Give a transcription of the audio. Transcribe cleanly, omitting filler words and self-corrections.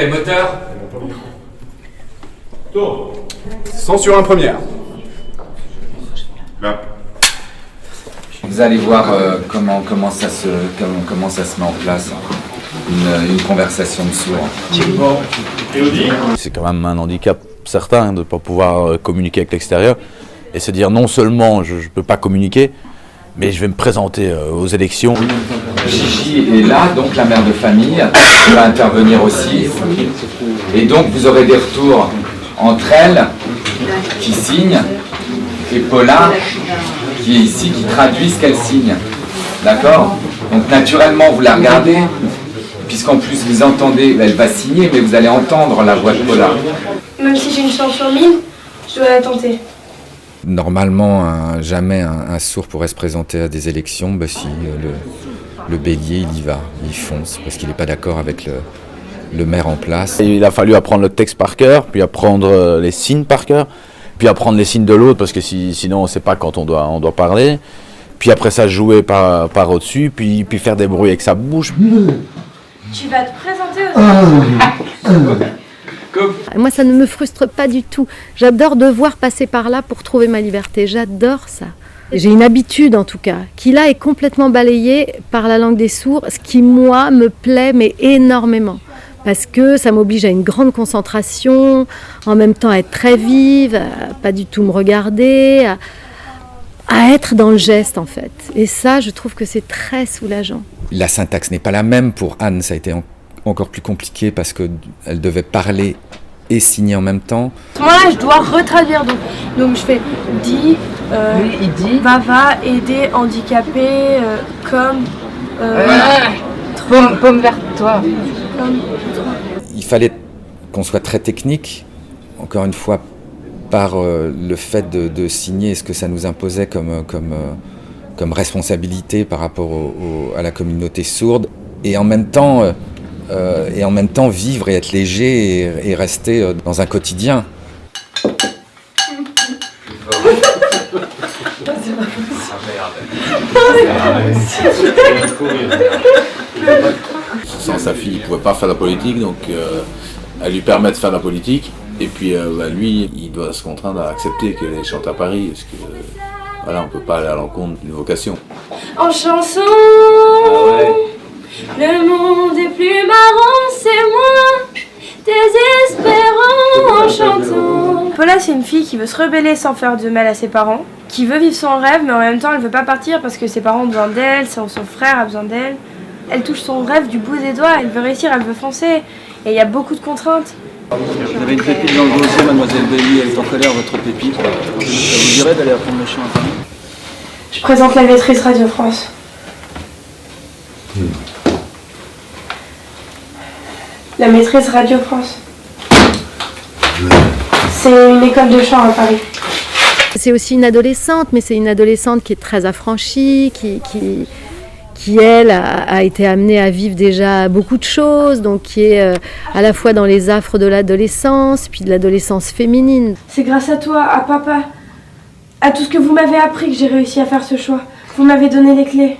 moteur. Son sur un première. Vous allez voir comment ça se met en place, une conversation de sourds. C'est quand même un handicap certain de ne pas pouvoir communiquer avec l'extérieur et se dire non seulement je ne peux pas communiquer, mais je vais me présenter aux élections. Gigi est là, donc la mère de famille, qui va intervenir aussi. Et donc vous aurez des retours entre elles, qui signent, et Paula, qui est ici, qui traduit ce qu'elle signe. D'accord? Donc naturellement, vous la regardez, puisqu'en plus vous entendez, elle va signer, mais vous allez entendre la voix de Paula. Même si j'ai une chance sur 1000, je dois la tenter. Normalement, jamais un sourd pourrait se présenter à des élections si le bélier, il y va, il fonce, parce qu'il n'est pas d'accord avec le maire en place. Et il a fallu apprendre le texte par cœur, puis apprendre les signes par cœur, puis apprendre les signes de l'autre, parce que sinon on ne sait pas quand on doit parler. Puis après ça, jouer par au-dessus, puis faire des bruits avec sa bouche. Tu vas te présenter aussi. Moi, ça ne me frustre pas du tout. J'adore devoir passer par là pour trouver ma liberté. J'adore ça. J'ai une habitude, en tout cas, qui là est complètement balayée par la langue des sourds, ce qui, moi, me plaît, mais énormément. Parce que ça m'oblige à une grande concentration, en même temps à être très vive, à pas du tout me regarder, à être dans le geste, en fait. Et ça, je trouve que c'est très soulageant. La syntaxe n'est pas la même. Pour Anne, ça a été encore plus compliqué parce qu'elle devait parler et signer en même temps. À ce moment-là, je dois retraduire. Donc je fais dit, va aider handicapé, comme... Pomme verte, toi. Il fallait qu'on soit très technique, encore une fois, par le fait de signer ce que ça nous imposait comme responsabilité par rapport à la communauté sourde, et en même temps vivre et être léger et rester dans un quotidien. Sans sa fille, il ne pouvait pas faire la politique, donc elle lui permet de faire la politique. Et puis lui, il doit se contraindre à accepter qu'elle chante à Paris, parce que voilà, on ne peut pas aller à l'encontre d'une vocation. En chanson, le monde est plus marrant, c'est moi, désespérant en chantant. Paula, c'est une fille qui veut se rebeller sans faire de mal à ses parents, qui veut vivre son rêve, mais en même temps, elle veut pas partir parce que ses parents ont besoin d'elle, son frère a besoin d'elle. Elle touche son rêve du bout des doigts, elle veut réussir, elle veut foncer. Et il y a beaucoup de contraintes. Vous avez une pépite dans le gosier, mademoiselle Belly, elle est en colère, votre pépite. Ça vous dirait d'aller apprendre le chien à Paris? Je présente la maîtrise Radio France. La maîtrise Radio France. C'est une école de chant à Paris. C'est aussi une adolescente, mais c'est une adolescente qui est très affranchie, qui elle, a été amenée à vivre déjà beaucoup de choses, donc qui est à la fois dans les affres de l'adolescence, puis de l'adolescence féminine. C'est grâce à toi, à papa, à tout ce que vous m'avez appris que j'ai réussi à faire ce choix. Vous m'avez donné les clés.